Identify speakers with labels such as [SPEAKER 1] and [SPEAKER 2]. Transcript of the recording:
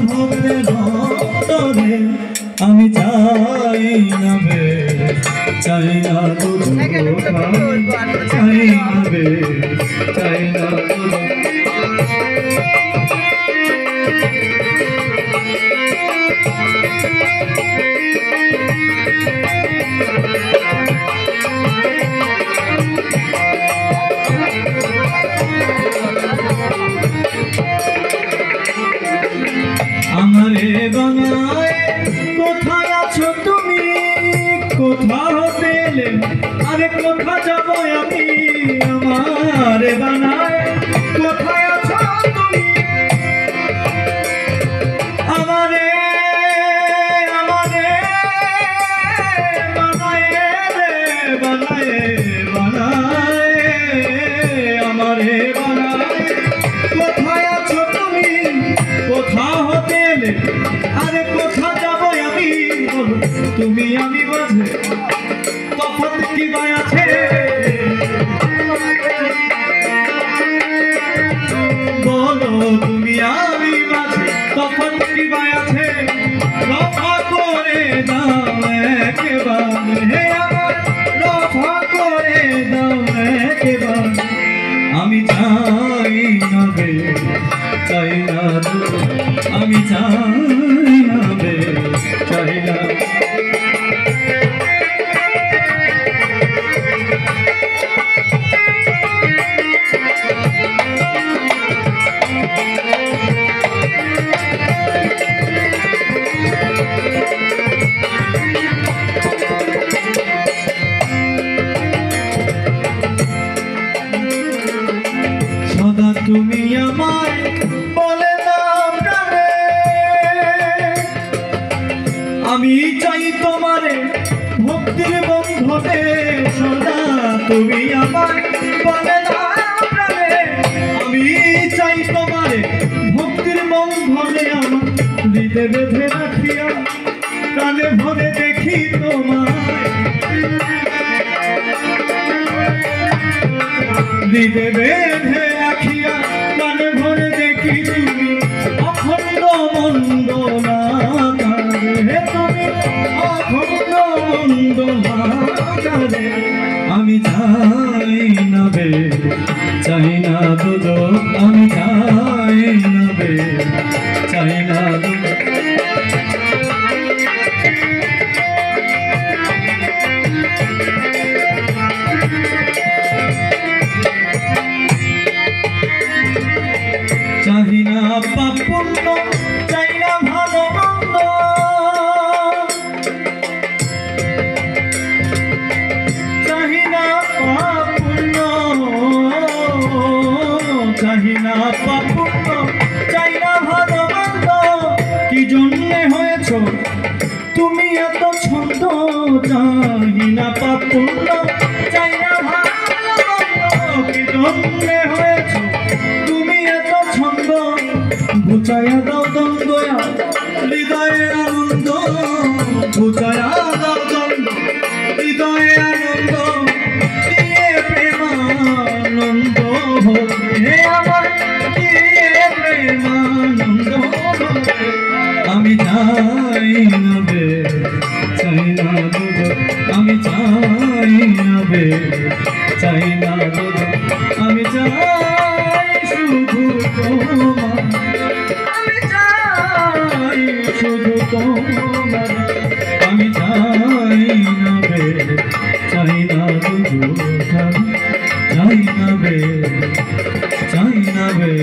[SPEAKER 1] ভক্তের অন্তরে আমি চাই না বে, চাই না তো চাই না বে, চাই না আমারে বানায় কোথায় আছো তুমি, কোথা হতে এলে আরে কোথা যাবো আমি, আমারে বানায় কোথায় আছো তুমি, আমারে আমারে বানায় রে বানায় বানায়, আমারে বানায় কোথায় আছো তুমি, কোথা হতে এলে আরে কোথা যাবো আমি, বলো তুমি আমি মাঝে তফাৎ কি বা আছে, বলো তুমি আমি মাঝে তফাৎ কি বা আছে, রফা করে দাও একেবারে হে আমার, রফা করে দাও একেবারে, আমি চাই না বে, চাই না তো, আমি চাই না বে, চাই না। সদা তুমি আমায় বলে দাও প্রাণে, আমি চাই তোমারে ভক্তির বন্ধনে, সদা তুমি আমায় বলে দাও প্রাণে, আমি চাই তোমারে ভক্তির বন্ধনে, আমার হৃদয়ে বেঁধে রাখিয়া কানে ভরে দেখি তোমায়, হৃদয়ে বেঁধে রাখিয়া কানে ভরে দেখি তুমি অখণ্ড মণ্ডলাকারে, হে তুমি অখণ্ড মণ্ডলাকারে, আমি চাই না বে, চাই না দুদো, আমি চাই না বে, চাই না দুদো। চাহি না পাপ পুণ্য, চাই না ভালো মন্দ, চাহি না পাপ পুণ্য, চাহি না পাপ পুণ্য, চাই না ভালো মন্দ, কি জন্যে হয়েছ তুমি এত ছন্দ, চাহি না পাপ পুণ্য, চাই না ভালো মন্দ, কি জন্যে হয়েছ তুমি এত ছন্দ, ঘুচাইয়া দাও দ্বন্দ্ব হৃদয়ের আনন্দ, ঘুচাইয়া দাও দ্বন্দ্ব হৃদয়ের আনন্দ, দিয়ে প্রেমানন্দ হে আমার, দিয়ে প্রেমানন্দ, আমি চাই না বে, চাই না দুদো, আমি চাই না বে, চাই না দুদো, আমি চাই শুধু তোমার, আমি চাই শুধু তোমার, আমি চাই না বে, চাই না দুদো, চাই না বে, চাই না বে।